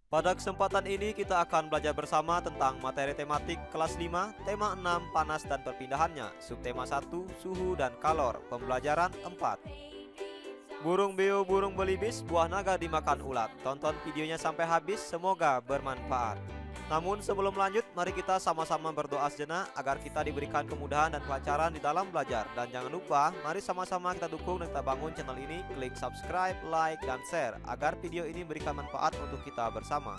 Pada kesempatan ini kita akan belajar bersama tentang materi tematik kelas 5, tema 6, panas dan perpindahannya, subtema 1, suhu dan kalor, pembelajaran 4. Burung beo, burung belibis, buah naga dimakan ulat. Tonton videonya sampai habis, semoga bermanfaat. Namun sebelum lanjut, mari kita sama-sama berdoa sejenak agar kita diberikan kemudahan dan kelancaran di dalam belajar. Dan jangan lupa, mari sama-sama kita dukung dan kita bangun channel ini. Klik subscribe, like, dan share agar video ini memberikan manfaat untuk kita bersama.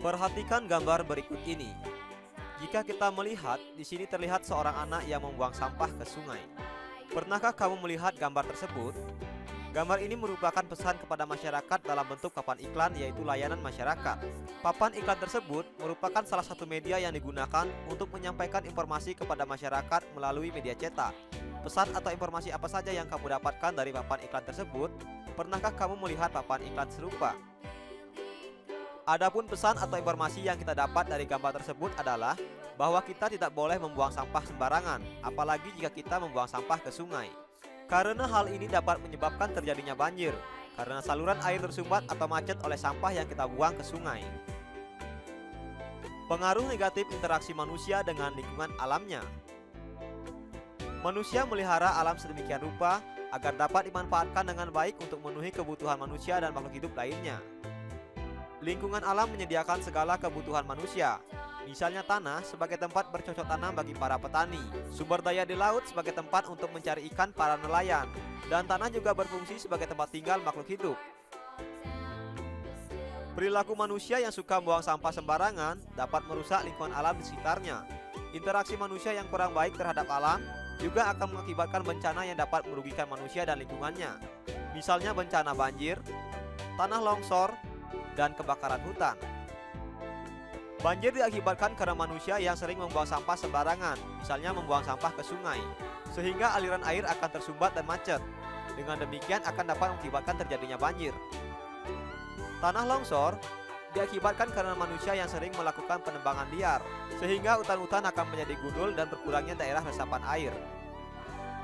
Perhatikan gambar berikut ini. Jika kita melihat, di sini terlihat seorang anak yang membuang sampah ke sungai. Pernahkah kamu melihat gambar tersebut? Gambar ini merupakan pesan kepada masyarakat dalam bentuk papan iklan, yaitu layanan masyarakat. Papan iklan tersebut merupakan salah satu media yang digunakan untuk menyampaikan informasi kepada masyarakat melalui media cetak. Pesan atau informasi apa saja yang kamu dapatkan dari papan iklan tersebut? Pernahkah kamu melihat papan iklan serupa? Adapun pesan atau informasi yang kita dapat dari gambar tersebut adalah bahwa kita tidak boleh membuang sampah sembarangan, apalagi jika kita membuang sampah ke sungai. Karena hal ini dapat menyebabkan terjadinya banjir, karena saluran air tersumbat atau macet oleh sampah yang kita buang ke sungai. Pengaruh negatif interaksi manusia dengan lingkungan alamnya. Manusia melihara alam sedemikian rupa agar dapat dimanfaatkan dengan baik untuk memenuhi kebutuhan manusia dan makhluk hidup lainnya. Lingkungan alam menyediakan segala kebutuhan manusia, misalnya tanah sebagai tempat bercocok tanam bagi para petani, sumber daya di laut sebagai tempat untuk mencari ikan para nelayan, dan tanah juga berfungsi sebagai tempat tinggal makhluk hidup. Perilaku manusia yang suka membuang sampah sembarangan dapat merusak lingkungan alam di sekitarnya. Interaksi manusia yang kurang baik terhadap alam juga akan mengakibatkan bencana yang dapat merugikan manusia dan lingkungannya, misalnya bencana banjir, tanah longsor, dan kebakaran hutan. Banjir diakibatkan karena manusia yang sering membuang sampah sembarangan, misalnya membuang sampah ke sungai, sehingga aliran air akan tersumbat dan macet. Dengan demikian akan dapat mengakibatkan terjadinya banjir. Tanah longsor diakibatkan karena manusia yang sering melakukan penebangan liar, sehingga hutan-hutan akan menjadi gundul dan berkurangnya daerah resapan air.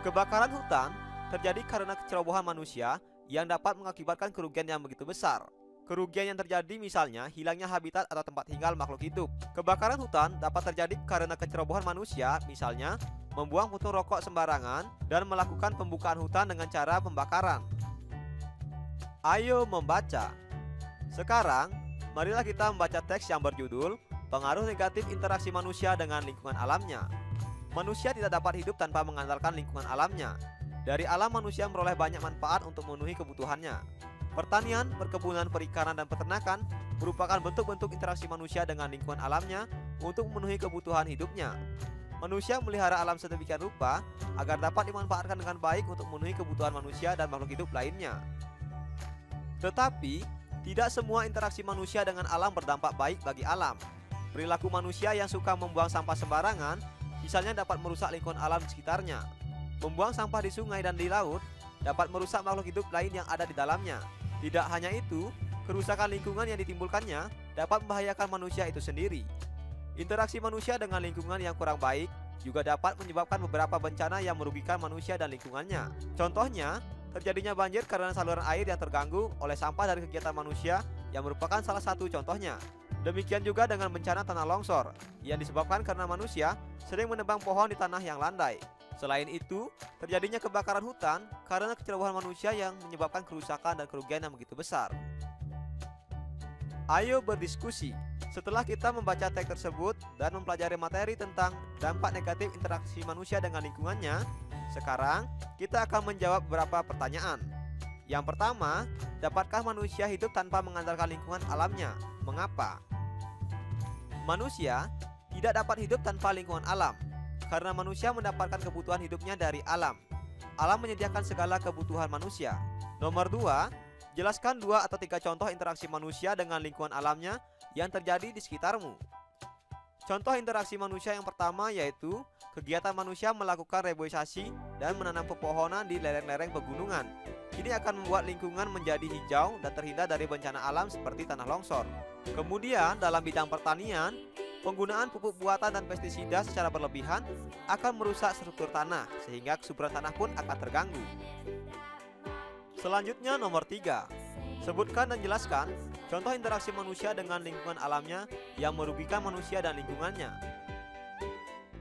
Kebakaran hutan terjadi karena kecerobohan manusia yang dapat mengakibatkan kerugian yang begitu besar. Kerugian yang terjadi misalnya hilangnya habitat atau tempat tinggal makhluk hidup. Kebakaran hutan dapat terjadi karena kecerobohan manusia, misalnya membuang puntung rokok sembarangan dan melakukan pembukaan hutan dengan cara pembakaran. Ayo membaca. Sekarang, marilah kita membaca teks yang berjudul Pengaruh Negatif Interaksi Manusia dengan Lingkungan Alamnya. Manusia tidak dapat hidup tanpa mengandalkan lingkungan alamnya. Dari alam manusia memperoleh banyak manfaat untuk memenuhi kebutuhannya. Pertanian, perkebunan, perikanan, dan peternakan merupakan bentuk-bentuk interaksi manusia dengan lingkungan alamnya untuk memenuhi kebutuhan hidupnya. Manusia melihara alam sedemikian rupa agar dapat dimanfaatkan dengan baik untuk memenuhi kebutuhan manusia dan makhluk hidup lainnya. Tetapi, tidak semua interaksi manusia dengan alam berdampak baik bagi alam. Perilaku manusia yang suka membuang sampah sembarangan, misalnya dapat merusak lingkungan alam di sekitarnya. Membuang sampah di sungai dan di laut dapat merusak makhluk hidup lain yang ada di dalamnya. Tidak hanya itu, kerusakan lingkungan yang ditimbulkannya dapat membahayakan manusia itu sendiri. Interaksi manusia dengan lingkungan yang kurang baik juga dapat menyebabkan beberapa bencana yang merugikan manusia dan lingkungannya. Contohnya, terjadinya banjir karena saluran air yang terganggu oleh sampah dari kegiatan manusia yang merupakan salah satu contohnya. Demikian juga dengan bencana tanah longsor yang disebabkan karena manusia sering menebang pohon di tanah yang landai. Selain itu, terjadinya kebakaran hutan karena kecerobohan manusia yang menyebabkan kerusakan dan kerugian yang begitu besar. Ayo berdiskusi. Setelah kita membaca teks tersebut dan mempelajari materi tentang dampak negatif interaksi manusia dengan lingkungannya, sekarang kita akan menjawab beberapa pertanyaan. Yang pertama, dapatkah manusia hidup tanpa mengandalkan lingkungan alamnya? Mengapa? Manusia tidak dapat hidup tanpa lingkungan alam, karena manusia mendapatkan kebutuhan hidupnya dari alam. Alam menyediakan segala kebutuhan manusia. Nomor 2, jelaskan 2 atau 3 contoh interaksi manusia dengan lingkungan alamnya yang terjadi di sekitarmu. Contoh interaksi manusia yang pertama yaitu kegiatan manusia melakukan reboisasi dan menanam pepohonan di lereng-lereng pegunungan. Ini akan membuat lingkungan menjadi hijau dan terhindar dari bencana alam seperti tanah longsor. Kemudian dalam bidang pertanian, penggunaan pupuk buatan dan pestisida secara berlebihan akan merusak struktur tanah, sehingga kesuburan tanah pun akan terganggu. Selanjutnya nomor 3, Sebutkan dan jelaskan contoh interaksi manusia dengan lingkungan alamnya yang merugikan manusia dan lingkungannya.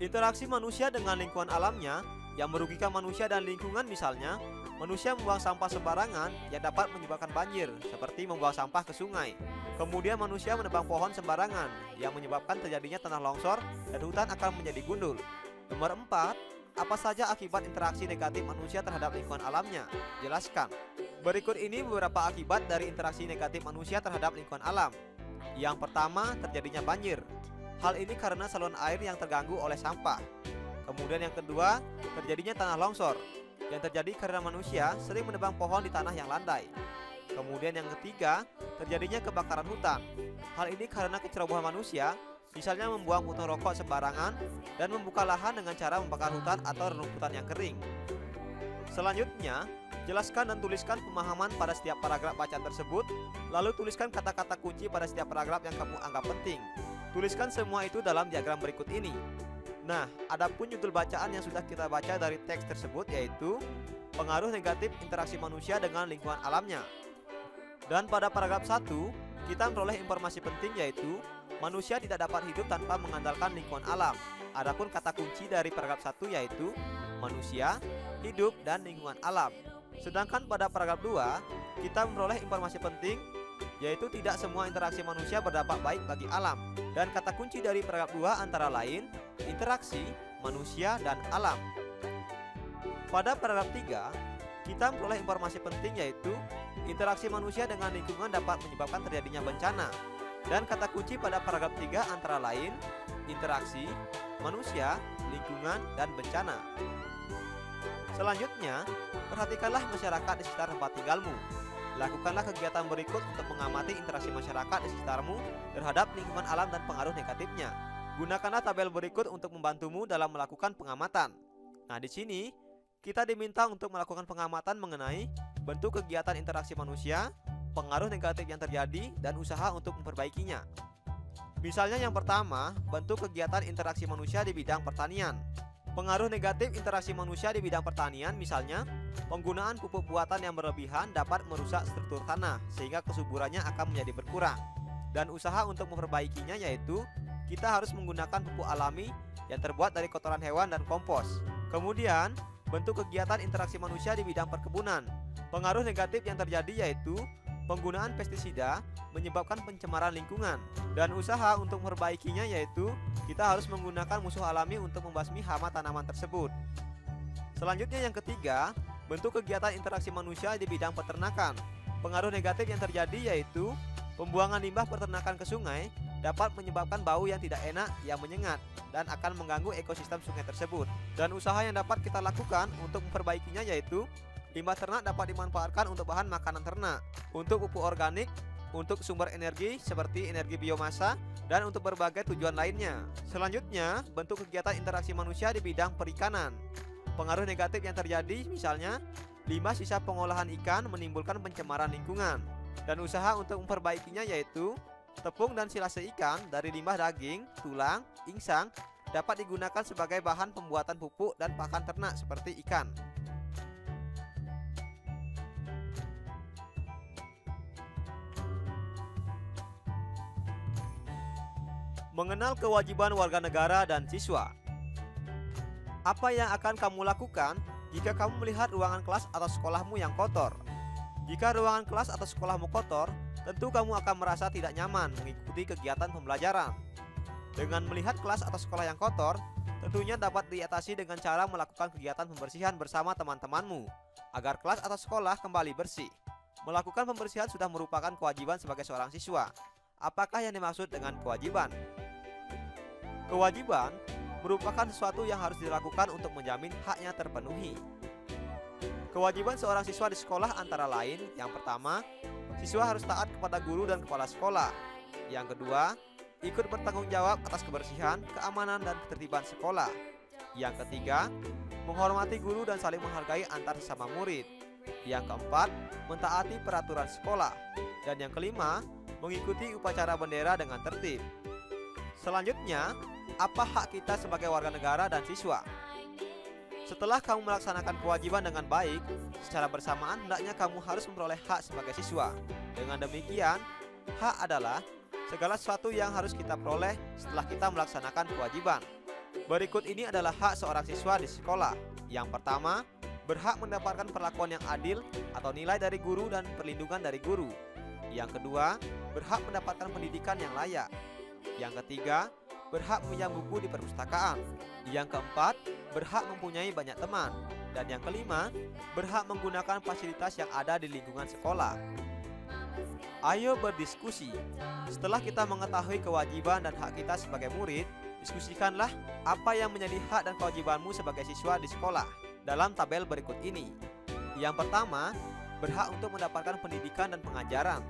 Interaksi manusia dengan lingkungan alamnya yang merugikan manusia dan lingkungan misalnya, manusia membuang sampah sembarangan yang dapat menyebabkan banjir, seperti membuang sampah ke sungai. Kemudian manusia menebang pohon sembarangan yang menyebabkan terjadinya tanah longsor dan hutan akan menjadi gundul. Nomor 4, apa saja akibat interaksi negatif manusia terhadap lingkungan alamnya? Jelaskan. Berikut ini beberapa akibat dari interaksi negatif manusia terhadap lingkungan alam. Yang pertama, terjadinya banjir. Hal ini karena saluran air yang terganggu oleh sampah. Kemudian yang kedua, terjadinya tanah longsor yang terjadi karena manusia sering menebang pohon di tanah yang landai. Kemudian yang ketiga, terjadinya kebakaran hutan. Hal ini karena kecerobohan manusia, misalnya membuang puntung rokok sembarangan dan membuka lahan dengan cara membakar hutan atau rumputan yang kering. Selanjutnya, jelaskan dan tuliskan pemahaman pada setiap paragraf bacaan tersebut, lalu tuliskan kata-kata kunci pada setiap paragraf yang kamu anggap penting. Tuliskan semua itu dalam diagram berikut ini. Nah, adapun judul bacaan yang sudah kita baca dari teks tersebut yaitu pengaruh negatif interaksi manusia dengan lingkungan alamnya. Dan pada paragraf 1, kita memperoleh informasi penting yaitu manusia tidak dapat hidup tanpa mengandalkan lingkungan alam. Adapun kata kunci dari paragraf 1 yaitu manusia, hidup, dan lingkungan alam. Sedangkan pada paragraf 2, kita memperoleh informasi penting yaitu tidak semua interaksi manusia berdampak baik bagi alam. Dan kata kunci dari paragraf 2 antara lain interaksi manusia dan alam. Pada paragraf 3, kita memperoleh informasi penting yaitu interaksi manusia dengan lingkungan dapat menyebabkan terjadinya bencana. Dan kata kunci pada paragraf 3 antara lain interaksi manusia, lingkungan, dan bencana. Selanjutnya, perhatikanlah masyarakat di sekitar tempat tinggalmu. Lakukanlah kegiatan berikut untuk mengamati interaksi masyarakat di sekitarmu terhadap lingkungan alam dan pengaruh negatifnya. Gunakanlah tabel berikut untuk membantumu dalam melakukan pengamatan. Nah, di sini kita diminta untuk melakukan pengamatan mengenai bentuk kegiatan interaksi manusia, pengaruh negatif yang terjadi, dan usaha untuk memperbaikinya. Misalnya yang pertama, bentuk kegiatan interaksi manusia di bidang pertanian. Pengaruh negatif interaksi manusia di bidang pertanian misalnya, penggunaan pupuk buatan yang berlebihan dapat merusak struktur tanah sehingga kesuburannya akan menjadi berkurang. Dan usaha untuk memperbaikinya yaitu kita harus menggunakan pupuk alami yang terbuat dari kotoran hewan dan kompos. Kemudian, bentuk kegiatan interaksi manusia di bidang perkebunan. Pengaruh negatif yang terjadi yaitu penggunaan pestisida menyebabkan pencemaran lingkungan, dan usaha untuk memperbaikinya yaitu kita harus menggunakan musuh alami untuk membasmi hama tanaman tersebut. Selanjutnya yang ketiga, bentuk kegiatan interaksi manusia di bidang peternakan. Pengaruh negatif yang terjadi yaitu pembuangan limbah peternakan ke sungai dapat menyebabkan bau yang tidak enak yang menyengat dan akan mengganggu ekosistem sungai tersebut. Dan usaha yang dapat kita lakukan untuk memperbaikinya yaitu limbah ternak dapat dimanfaatkan untuk bahan makanan ternak, untuk pupuk organik, untuk sumber energi seperti energi biomasa, dan untuk berbagai tujuan lainnya. Selanjutnya, bentuk kegiatan interaksi manusia di bidang perikanan. Pengaruh negatif yang terjadi misalnya, limbah sisa pengolahan ikan menimbulkan pencemaran lingkungan. Dan usaha untuk memperbaikinya yaitu tepung dan silase ikan dari limbah daging, tulang, insang dapat digunakan sebagai bahan pembuatan pupuk dan pakan ternak seperti ikan. Mengenal kewajiban warga negara dan siswa. Apa yang akan kamu lakukan jika kamu melihat ruangan kelas atau sekolahmu yang kotor? Jika ruangan kelas atau sekolahmu kotor, tentu kamu akan merasa tidak nyaman mengikuti kegiatan pembelajaran. Dengan melihat kelas atau sekolah yang kotor, tentunya dapat diatasi dengan cara melakukan kegiatan pembersihan bersama teman-temanmu agar kelas atau sekolah kembali bersih. Melakukan pembersihan sudah merupakan kewajiban sebagai seorang siswa. Apakah yang dimaksud dengan kewajiban? Kewajiban merupakan sesuatu yang harus dilakukan untuk menjamin haknya terpenuhi. Kewajiban seorang siswa di sekolah antara lain, yang pertama, siswa harus taat kepada guru dan kepala sekolah. Yang kedua, ikut bertanggung jawab atas kebersihan, keamanan, dan ketertiban sekolah. Yang ketiga, menghormati guru dan saling menghargai antar sesama murid. Yang keempat, mentaati peraturan sekolah. Dan yang kelima, mengikuti upacara bendera dengan tertib. Selanjutnya, apa hak kita sebagai warga negara dan siswa? Setelah kamu melaksanakan kewajiban dengan baik, secara bersamaan hendaknya kamu harus memperoleh hak sebagai siswa. Dengan demikian, hak adalah segala sesuatu yang harus kita peroleh setelah kita melaksanakan kewajiban. Berikut ini adalah hak seorang siswa di sekolah. Yang pertama, berhak mendapatkan perlakuan yang adil atau nilai dari guru dan perlindungan dari guru. Yang kedua, berhak mendapatkan pendidikan yang layak. Yang ketiga, berhak meminjam buku di perpustakaan. Yang keempat, berhak mempunyai banyak teman. Dan yang kelima, berhak menggunakan fasilitas yang ada di lingkungan sekolah. Ayo berdiskusi. Setelah kita mengetahui kewajiban dan hak kita sebagai murid, diskusikanlah apa yang menjadi hak dan kewajibanmu sebagai siswa di sekolah dalam tabel berikut ini. Yang pertama, berhak untuk mendapatkan pendidikan dan pengajaran.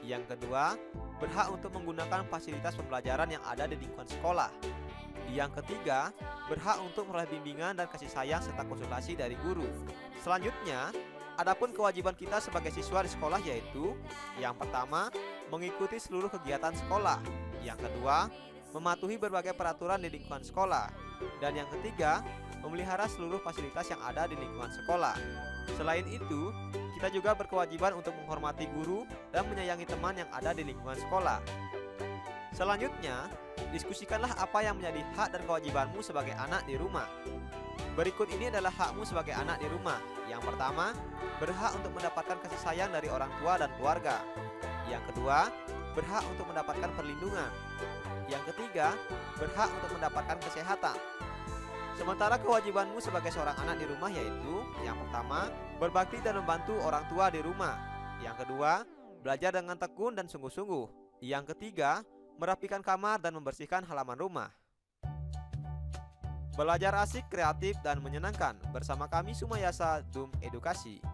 Yang kedua, berhak untuk menggunakan fasilitas pembelajaran yang ada di lingkungan sekolah. Yang ketiga, berhak untuk memperoleh bimbingan dan kasih sayang serta konsultasi dari guru. Selanjutnya, adapun kewajiban kita sebagai siswa di sekolah yaitu: yang pertama, mengikuti seluruh kegiatan sekolah. Yang kedua, mematuhi berbagai peraturan di lingkungan sekolah. Dan yang ketiga, memelihara seluruh fasilitas yang ada di lingkungan sekolah. Selain itu, kita juga berkewajiban untuk menghormati guru dan menyayangi teman yang ada di lingkungan sekolah. Selanjutnya, diskusikanlah apa yang menjadi hak dan kewajibanmu sebagai anak di rumah. Berikut ini adalah hakmu sebagai anak di rumah. Yang pertama, berhak untuk mendapatkan kasih sayang dari orang tua dan keluarga. Yang kedua, berhak untuk mendapatkan perlindungan. Yang ketiga, berhak untuk mendapatkan kesehatan. Sementara kewajibanmu sebagai seorang anak di rumah yaitu: yang pertama, berbakti dan membantu orang tua di rumah. Yang kedua, belajar dengan tekun dan sungguh-sungguh. Yang ketiga, merapikan kamar dan membersihkan halaman rumah. Belajar asik, kreatif, dan menyenangkan bersama kami Sumayasa Dum Edukasi.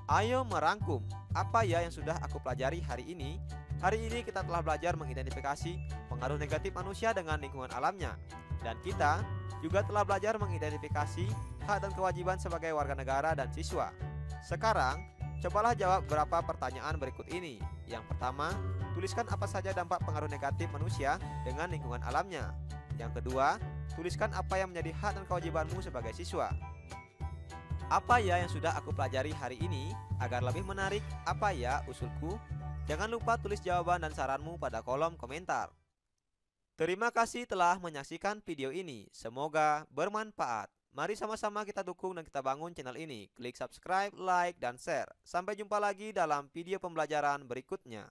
Ayo merangkum, apa ya yang sudah aku pelajari hari ini? Hari ini kita telah belajar mengidentifikasi pengaruh negatif manusia dengan lingkungan alamnya. Dan kita juga telah belajar mengidentifikasi hak dan kewajiban sebagai warga negara dan siswa. Sekarang, cobalah jawab beberapa pertanyaan berikut ini. Yang pertama, tuliskan apa saja dampak pengaruh negatif manusia dengan lingkungan alamnya. Yang kedua, tuliskan apa yang menjadi hak dan kewajibanmu sebagai siswa. Apa ya yang sudah aku pelajari hari ini? Agar lebih menarik, apa ya usulku? Jangan lupa tulis jawaban dan saranmu pada kolom komentar. Terima kasih telah menyaksikan video ini. Semoga bermanfaat. Mari sama-sama kita dukung dan kita bangun channel ini. Klik subscribe, like, dan share. Sampai jumpa lagi dalam video pembelajaran berikutnya.